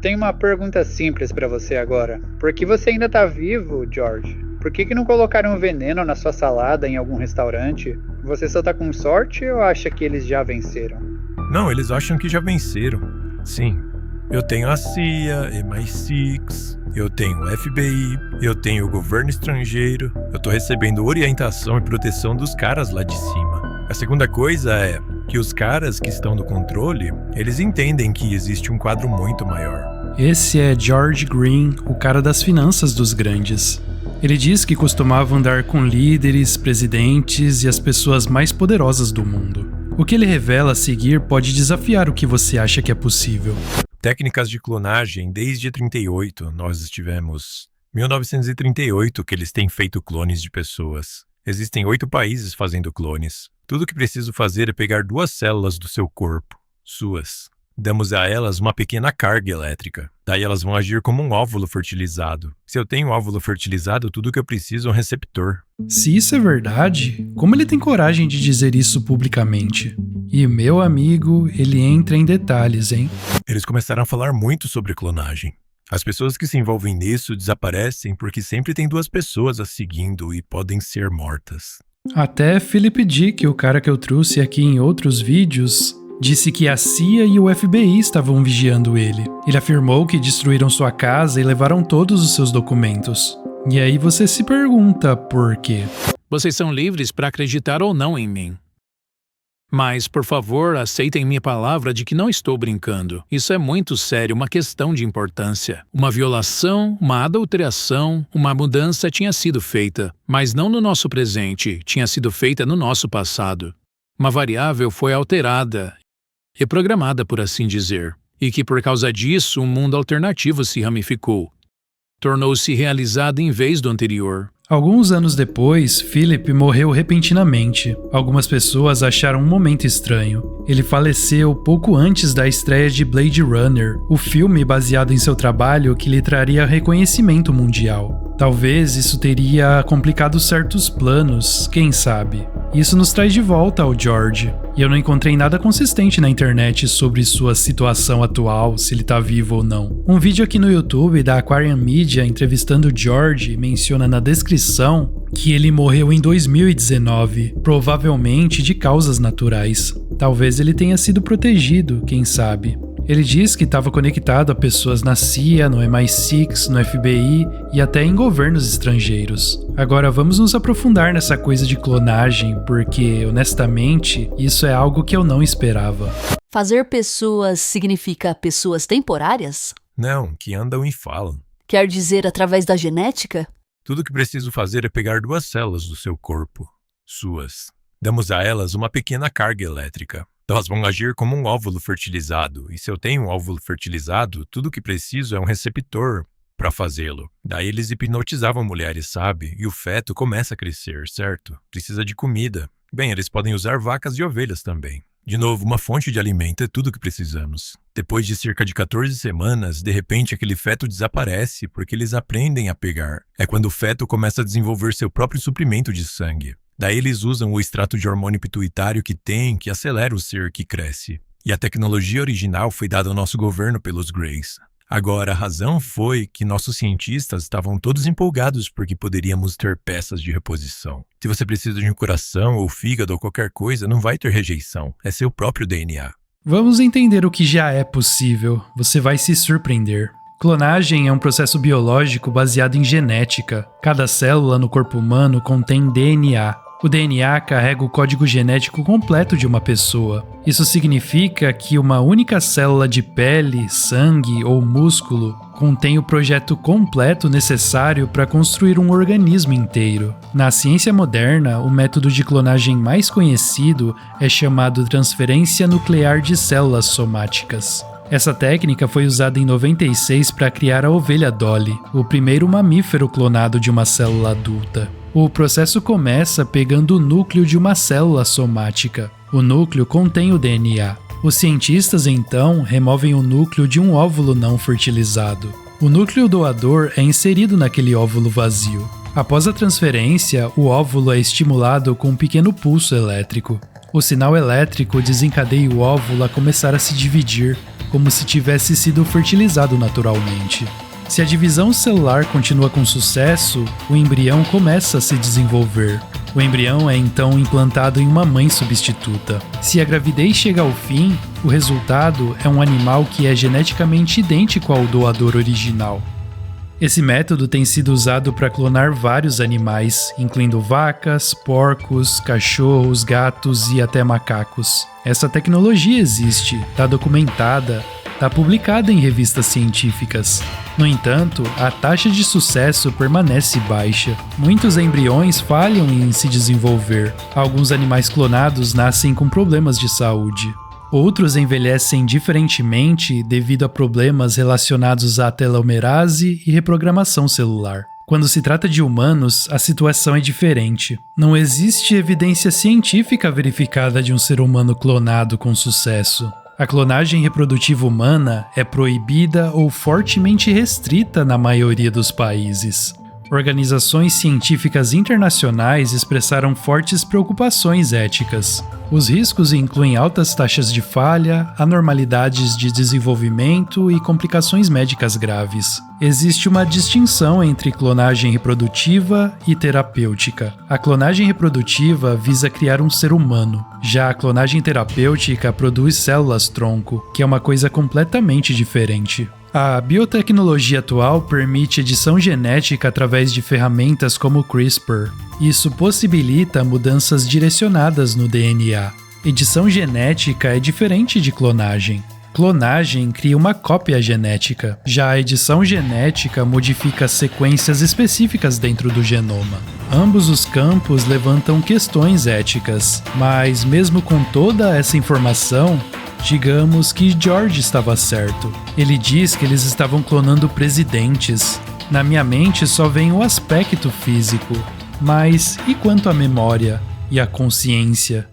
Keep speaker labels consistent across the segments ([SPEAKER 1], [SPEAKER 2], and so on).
[SPEAKER 1] Tenho uma pergunta simples pra você agora. Por que você ainda tá vivo, George? Por que não colocaram veneno na sua salada em algum restaurante? Você só tá com sorte ou acha que eles já venceram?
[SPEAKER 2] Não, eles acham que já venceram. Sim. Eu tenho a CIA, MI6, eu tenho o FBI, eu tenho o governo estrangeiro, eu tô recebendo orientação e proteção dos caras lá de cima. A segunda coisa é que os caras que estão no controle, eles entendem que existe um quadro muito maior.
[SPEAKER 3] Esse é George Green, o cara das finanças dos grandes. Ele diz que costumava andar com líderes, presidentes e as pessoas mais poderosas do mundo. O que ele revela a seguir pode desafiar o que você acha que é possível.
[SPEAKER 2] Técnicas de clonagem desde 38, nós tivemos 1938 que eles têm feito clones de pessoas. Existem 8 países fazendo clones. Tudo que preciso fazer é pegar 2 células do seu corpo, suas. Damos a elas uma pequena carga elétrica. Daí elas vão agir como um óvulo fertilizado. Se eu tenho um óvulo fertilizado, tudo que eu preciso é um receptor.
[SPEAKER 3] Se isso é verdade, como ele tem coragem de dizer isso publicamente? E meu amigo, ele entra em detalhes, hein?
[SPEAKER 2] Eles começaram a falar muito sobre clonagem. As pessoas que se envolvem nisso desaparecem porque sempre tem 2 pessoas a seguindo e podem ser mortas.
[SPEAKER 3] Até Philip Dick, o cara que eu trouxe aqui em outros vídeos, disse que a CIA e o FBI estavam vigiando ele. Ele afirmou que destruíram sua casa e levaram todos os seus documentos. E aí você se pergunta por quê?
[SPEAKER 4] Vocês são livres para acreditar ou não em mim. Mas, por favor, aceitem minha palavra de que não estou brincando. Isso é muito sério, uma questão de importância. Uma violação, uma adulteração, uma mudança tinha sido feita, mas não no nosso presente, tinha sido feita no nosso passado. Uma variável foi alterada, reprogramada, por assim dizer, e que por causa disso um mundo alternativo se ramificou. Tornou-se realizado em vez do anterior.
[SPEAKER 3] Alguns anos depois, Philip morreu repentinamente. Algumas pessoas acharam um momento estranho. Ele faleceu pouco antes da estreia de Blade Runner, o filme baseado em seu trabalho que lhe traria reconhecimento mundial. Talvez isso teria complicado certos planos, quem sabe? Isso nos traz de volta ao George. E eu não encontrei nada consistente na internet sobre sua situação atual, se ele tá vivo ou não. Um vídeo aqui no YouTube da Aquarium Media entrevistando o George menciona na descrição que ele morreu em 2019, provavelmente de causas naturais. Talvez ele tenha sido protegido, quem sabe. Ele diz que estava conectado a pessoas na CIA, no MI6, no FBI e até em governos estrangeiros. Agora vamos nos aprofundar nessa coisa de clonagem, porque, honestamente, isso é algo que eu não esperava.
[SPEAKER 5] Fazer pessoas significa pessoas temporárias?
[SPEAKER 2] Não, que andam e falam.
[SPEAKER 5] Quer dizer através da genética?
[SPEAKER 2] Tudo que preciso fazer é pegar 2 células do seu corpo, suas. Damos a elas uma pequena carga elétrica. Elas vão agir como um óvulo fertilizado, e se eu tenho um óvulo fertilizado, tudo o que preciso é um receptor para fazê-lo. Daí eles hipnotizavam mulheres, sabe? E o feto começa a crescer, certo? Precisa de comida. Bem, eles podem usar vacas e ovelhas também. De novo, uma fonte de alimento é tudo o que precisamos. Depois de cerca de 14 semanas, de repente aquele feto desaparece porque eles aprendem a pegar. É quando o feto começa a desenvolver seu próprio suprimento de sangue. Daí eles usam o extrato de hormônio pituitário que acelera o ser que cresce. E a tecnologia original foi dada ao nosso governo pelos Greys. Agora, a razão foi que nossos cientistas estavam todos empolgados porque poderíamos ter peças de reposição. Se você precisa de um coração ou fígado ou qualquer coisa, não vai ter rejeição. É seu próprio DNA.
[SPEAKER 3] Vamos entender o que já é possível. Você vai se surpreender. Clonagem é um processo biológico baseado em genética. Cada célula no corpo humano contém DNA. O DNA carrega o código genético completo de uma pessoa. Isso significa que uma única célula de pele, sangue ou músculo contém o projeto completo necessário para construir um organismo inteiro. Na ciência moderna, o método de clonagem mais conhecido é chamado transferência nuclear de células somáticas. Essa técnica foi usada em 96 para criar a ovelha Dolly, o primeiro mamífero clonado de uma célula adulta. O processo começa pegando o núcleo de uma célula somática. O núcleo contém o DNA. Os cientistas, então, removem o núcleo de um óvulo não fertilizado. O núcleo doador é inserido naquele óvulo vazio. Após a transferência, o óvulo é estimulado com um pequeno pulso elétrico. O sinal elétrico desencadeia o óvulo a começar a se dividir. como se tivesse sido fertilizado naturalmente. Se a divisão celular continua com sucesso, o embrião começa a se desenvolver. O embrião é então implantado em uma mãe substituta. Se a gravidez chega ao fim, o resultado é um animal que é geneticamente idêntico ao doador original. Esse método tem sido usado para clonar vários animais, incluindo vacas, porcos, cachorros, gatos e até macacos. Essa tecnologia existe, está documentada, está publicada em revistas científicas. No entanto, a taxa de sucesso permanece baixa. Muitos embriões falham em se desenvolver. Alguns animais clonados nascem com problemas de saúde. Outros envelhecem diferentemente devido a problemas relacionados à telomerase e reprogramação celular. Quando se trata de humanos, a situação é diferente. Não existe evidência científica verificada de um ser humano clonado com sucesso. A clonagem reprodutiva humana é proibida ou fortemente restrita na maioria dos países. Organizações científicas internacionais expressaram fortes preocupações éticas. Os riscos incluem altas taxas de falha, anormalidades de desenvolvimento e complicações médicas graves. Existe uma distinção entre clonagem reprodutiva e terapêutica. A clonagem reprodutiva visa criar um ser humano. Já a clonagem terapêutica produz células-tronco, que é uma coisa completamente diferente. A biotecnologia atual permite edição genética através de ferramentas como o CRISPR. Isso possibilita mudanças direcionadas no DNA. Edição genética é diferente de clonagem. Clonagem cria uma cópia genética. Já a edição genética modifica sequências específicas dentro do genoma. Ambos os campos levantam questões éticas, mas mesmo com toda essa informação, digamos que George estava certo. Ele diz que eles estavam clonando presidentes. Na minha mente só vem o aspecto físico. Mas e quanto à memória e à consciência?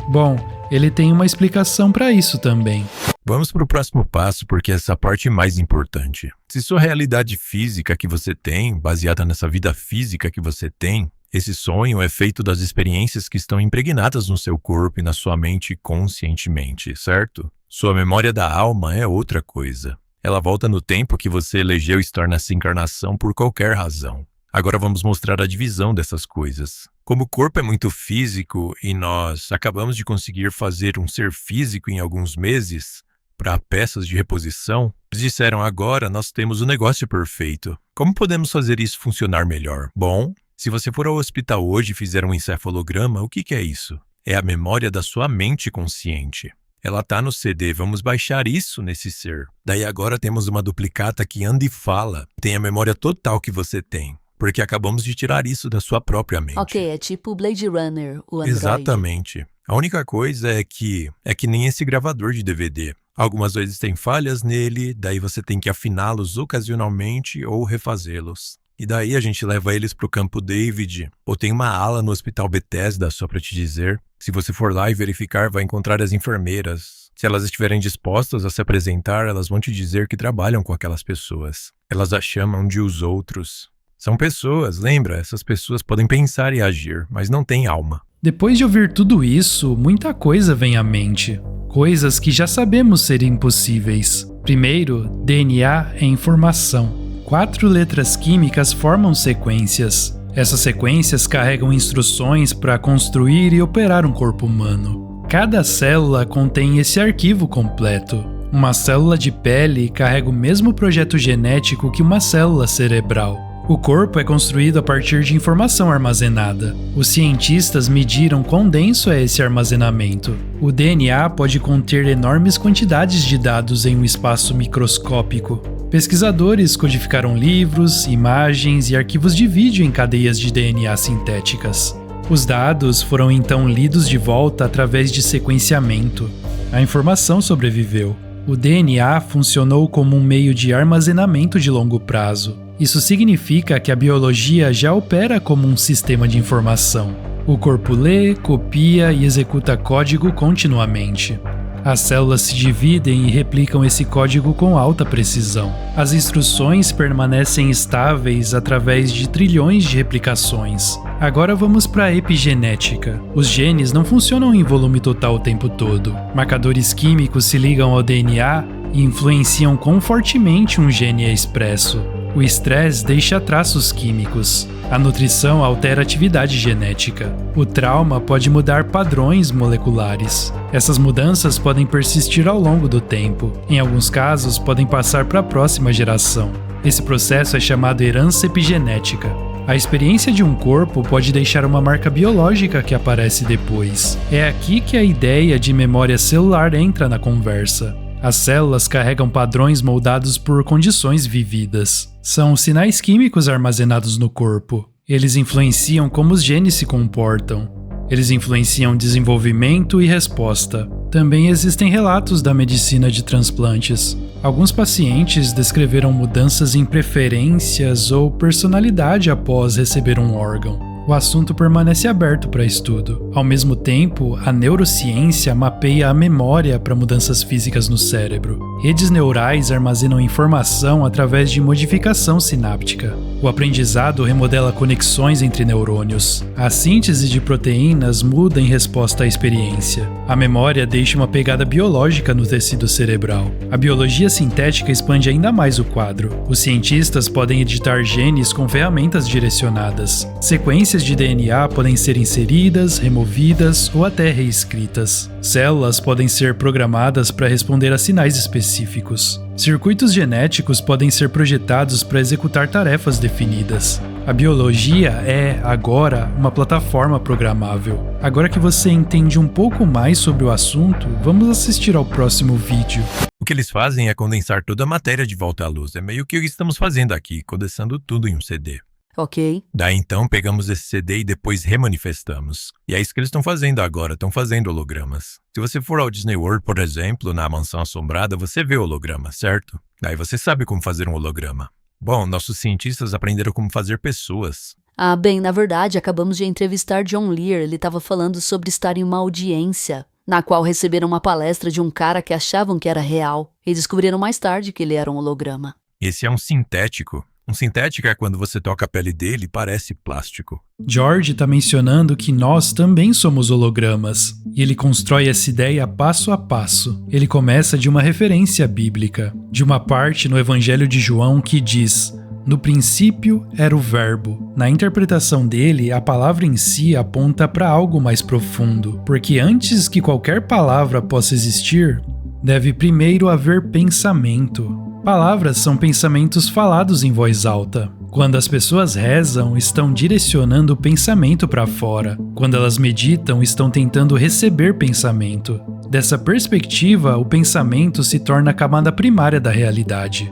[SPEAKER 3] Bom, ele tem uma explicação para isso também.
[SPEAKER 2] Vamos para o próximo passo, porque essa parte é mais importante. Se sua realidade física que você tem, baseada nessa vida física que você tem, esse sonho é feito das experiências que estão impregnadas no seu corpo e na sua mente conscientemente, certo? Sua memória da alma é outra coisa. Ela volta no tempo que você elegeu estar nessa encarnação por qualquer razão. Agora vamos mostrar a divisão dessas coisas. Como o corpo é muito físico e nós acabamos de conseguir fazer um ser físico em alguns meses para peças de reposição, eles disseram agora nós temos o negócio perfeito. Como podemos fazer isso funcionar melhor? Bom, se você for ao hospital hoje e fizer um encefalograma, o que é isso? É a memória da sua mente consciente. Ela está no CD, vamos baixar isso nesse ser. Daí agora temos uma duplicata que anda e fala. Tem a memória total que você tem, porque acabamos de tirar isso da sua própria mente.
[SPEAKER 5] Ok, é tipo Blade Runner, o Android.
[SPEAKER 2] Exatamente. A única coisa é que nem esse gravador de DVD. Algumas vezes tem falhas nele, daí você tem que afiná-los ocasionalmente ou refazê-los. E daí a gente leva eles para o Campo David, ou tem uma ala no Hospital Bethesda, só para te dizer. Se você for lá e verificar, vai encontrar as enfermeiras. Se elas estiverem dispostas a se apresentar, elas vão te dizer que trabalham com aquelas pessoas. Elas as chamam de os outros. São pessoas, lembra? Essas pessoas podem pensar e agir, mas não têm alma.
[SPEAKER 3] Depois de ouvir tudo isso, muita coisa vem à mente. Coisas que já sabemos serem impossíveis. Primeiro, DNA é informação. 4 letras químicas formam sequências. Essas sequências carregam instruções para construir e operar um corpo humano. Cada célula contém esse arquivo completo. Uma célula de pele carrega o mesmo projeto genético que uma célula cerebral. O corpo é construído a partir de informação armazenada. Os cientistas mediram quão denso é esse armazenamento. O DNA pode conter enormes quantidades de dados em um espaço microscópico. Pesquisadores codificaram livros, imagens e arquivos de vídeo em cadeias de DNA sintéticas. Os dados foram então lidos de volta através de sequenciamento. A informação sobreviveu. O DNA funcionou como um meio de armazenamento de longo prazo. Isso significa que a biologia já opera como um sistema de informação. O corpo lê, copia e executa código continuamente. As células se dividem e replicam esse código com alta precisão. As instruções permanecem estáveis através de trilhões de replicações. Agora vamos para a epigenética. Os genes não funcionam em volume total o tempo todo. Marcadores químicos se ligam ao DNA e influenciam quão fortemente um gene é expresso. O estresse deixa traços químicos. A nutrição altera a atividade genética. O trauma pode mudar padrões moleculares. Essas mudanças podem persistir ao longo do tempo. Em alguns casos, podem passar para a próxima geração. Esse processo é chamado herança epigenética. A experiência de um corpo pode deixar uma marca biológica que aparece depois. É aqui que a ideia de memória celular entra na conversa. As células carregam padrões moldados por condições vividas. São sinais químicos armazenados no corpo. Eles influenciam como os genes se comportam. Eles influenciam desenvolvimento e resposta. Também existem relatos da medicina de transplantes. Alguns pacientes descreveram mudanças em preferências ou personalidade após receber um órgão. O assunto permanece aberto para estudo. Ao mesmo tempo, a neurociência mapeia a memória para mudanças físicas no cérebro. Redes neurais armazenam informação através de modificação sináptica. O aprendizado remodela conexões entre neurônios. A síntese de proteínas muda em resposta à experiência. A memória deixa uma pegada biológica no tecido cerebral. A biologia sintética expande ainda mais o quadro. Os cientistas podem editar genes com ferramentas direcionadas. Sequências de DNA podem ser inseridas, removidas ou até reescritas. Células podem ser programadas para responder a sinais específicos. Circuitos genéticos podem ser projetados para executar tarefas definidas. A biologia é, agora, uma plataforma programável. Agora que você entende um pouco mais sobre o assunto, vamos assistir ao próximo vídeo.
[SPEAKER 2] O que eles fazem é condensar toda a matéria de volta à luz. É meio que o que estamos fazendo aqui, condensando tudo em um CD.
[SPEAKER 5] Ok.
[SPEAKER 2] Daí então pegamos esse CD e depois remanifestamos. E é isso que eles estão fazendo agora, estão fazendo hologramas. Se você for ao Disney World, por exemplo, na Mansão Assombrada, você vê holograma, certo? Daí você sabe como fazer um holograma. Bom, nossos cientistas aprenderam como fazer pessoas.
[SPEAKER 5] Ah, bem, na verdade, acabamos de entrevistar John Lear. Ele estava falando sobre estar em uma audiência, na qual receberam uma palestra de um cara que achavam que era real, e descobriram mais tarde que ele era um holograma.
[SPEAKER 2] Esse é um sintético. Um sintético é quando você toca a pele dele e parece plástico.
[SPEAKER 3] George está mencionando que nós também somos hologramas, e ele constrói essa ideia passo a passo. Ele começa de uma referência bíblica, de uma parte no Evangelho de João que diz: "No princípio era o Verbo". Na interpretação dele, a palavra em si aponta para algo mais profundo, porque antes que qualquer palavra possa existir, deve primeiro haver pensamento. Palavras são pensamentos falados em voz alta. Quando as pessoas rezam, estão direcionando o pensamento para fora. Quando elas meditam, estão tentando receber pensamento. Dessa perspectiva, o pensamento se torna a camada primária da realidade.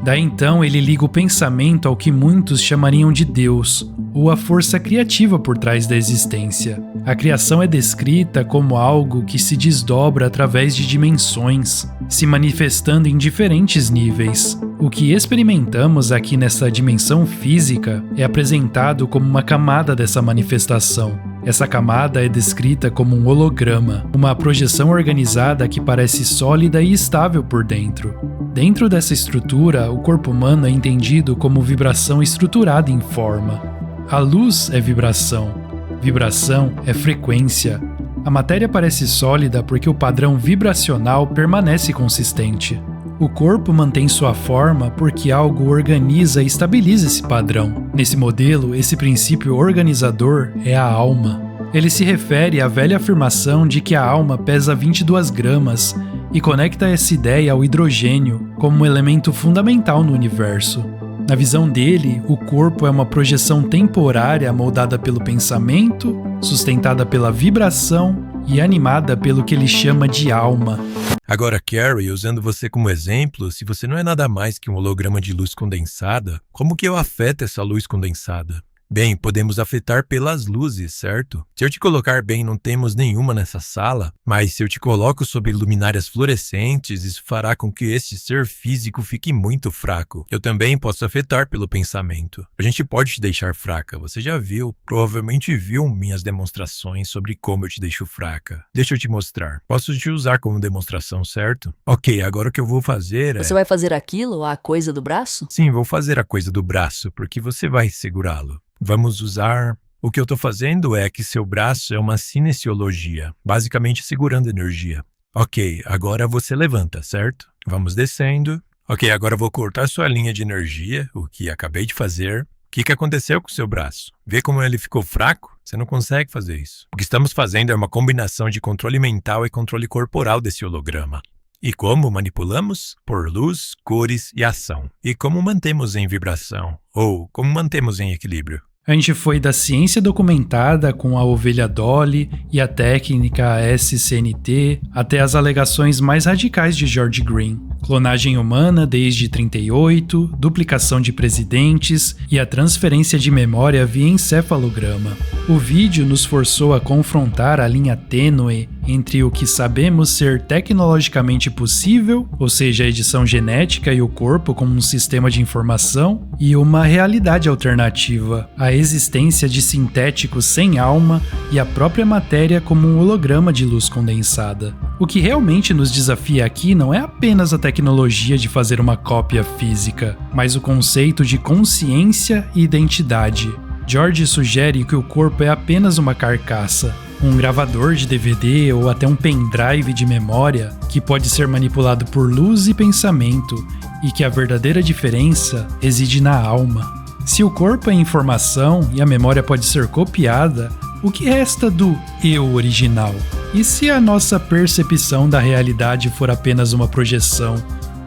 [SPEAKER 3] Daí então ele liga o pensamento ao que muitos chamariam de Deus, ou a força criativa por trás da existência. A criação é descrita como algo que se desdobra através de dimensões, se manifestando em diferentes níveis. O que experimentamos aqui nessa dimensão física é apresentado como uma camada dessa manifestação. Essa camada é descrita como um holograma, uma projeção organizada que parece sólida e estável por dentro. Dentro dessa estrutura, o corpo humano é entendido como vibração estruturada em forma. A luz é vibração. Vibração é frequência. A matéria parece sólida porque o padrão vibracional permanece consistente. O corpo mantém sua forma porque algo organiza e estabiliza esse padrão. Nesse modelo, esse princípio organizador é a alma. Ele se refere à velha afirmação de que a alma pesa 22 gramas e conecta essa ideia ao hidrogênio como um elemento fundamental no universo. Na visão dele, o corpo é uma projeção temporária moldada pelo pensamento, sustentada pela vibração e animada pelo que ele chama de alma.
[SPEAKER 2] Agora, Carrie, usando você como exemplo, se você não é nada mais que um holograma de luz condensada, como que eu afeto essa luz condensada? Bem, podemos afetar pelas luzes, certo? Se eu te colocar bem, não temos nenhuma nessa sala, mas se eu te coloco sob luminárias fluorescentes, isso fará com que este ser físico fique muito fraco. Eu também posso afetar pelo pensamento. A gente pode te deixar fraca, você já viu, provavelmente viu minhas demonstrações sobre como eu te deixo fraca. Deixa eu te mostrar. Posso te usar como demonstração, certo? Ok, agora o que eu vou fazer é...
[SPEAKER 5] Você vai fazer aquilo, a coisa do braço?
[SPEAKER 2] Sim, vou fazer a coisa do braço, porque você vai segurá-lo. Vamos usar... O que eu estou fazendo é que seu braço é uma cinesiologia, basicamente segurando energia. Ok, agora você levanta, certo? Vamos descendo. Ok, agora eu vou cortar sua linha de energia, o que acabei de fazer. O que aconteceu com o seu braço? Vê como ele ficou fraco? Você não consegue fazer isso. O que estamos fazendo é uma combinação de controle mental e controle corporal desse holograma. E como manipulamos? Por luz, cores e ação. E como mantemos em vibração? Ou como mantemos em equilíbrio?
[SPEAKER 3] A gente foi da ciência documentada com a ovelha Dolly e a técnica SCNT até as alegações mais radicais de George Green. Clonagem humana desde 38, duplicação de presidentes e a transferência de memória via encefalograma. O vídeo nos forçou a confrontar a linha tênue entre o que sabemos ser tecnologicamente possível, ou seja, a edição genética e o corpo como um sistema de informação, e uma realidade alternativa, a existência de sintéticos sem alma e a própria matéria como um holograma de luz condensada. O que realmente nos desafia aqui não é apenas a tecnologia de fazer uma cópia física, mas o conceito de consciência e identidade. George sugere que o corpo é apenas uma carcaça, um gravador de DVD ou até um pendrive de memória que pode ser manipulado por luz e pensamento, e que a verdadeira diferença reside na alma. Se o corpo é informação e a memória pode ser copiada, o que resta do eu original? E se a nossa percepção da realidade for apenas uma projeção,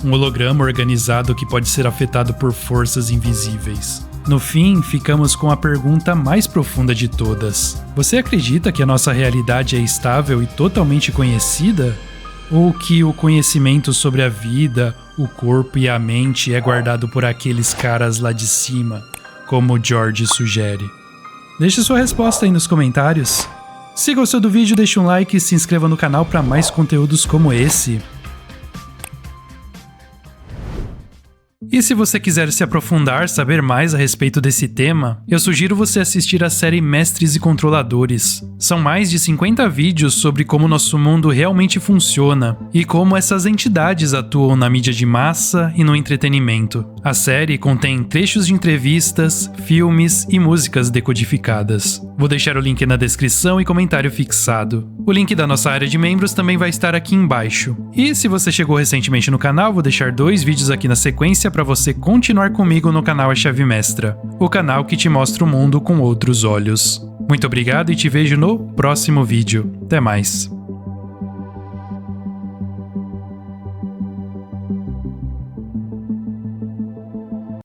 [SPEAKER 3] um holograma organizado que pode ser afetado por forças invisíveis? No fim, ficamos com a pergunta mais profunda de todas. Você acredita que a nossa realidade é estável e totalmente conhecida? Ou que o conhecimento sobre a vida, o corpo e a mente é guardado por aqueles caras lá de cima, como o George sugere? Deixe sua resposta aí nos comentários. Se gostou do vídeo, deixe um like e se inscreva no canal para mais conteúdos como esse. E se você quiser se aprofundar, saber mais a respeito desse tema, eu sugiro você assistir a série Mestres e Controladores. São mais de 50 vídeos sobre como nosso mundo realmente funciona e como essas entidades atuam na mídia de massa e no entretenimento. A série contém trechos de entrevistas, filmes e músicas decodificadas. Vou deixar o link na descrição e comentário fixado. O link da nossa área de membros também vai estar aqui embaixo. E se você chegou recentemente no canal, vou deixar 2 vídeos aqui na sequência para você continuar comigo no canal A Chave Mestra, o canal que te mostra o mundo com outros olhos. Muito obrigado e te vejo no próximo vídeo. Até mais!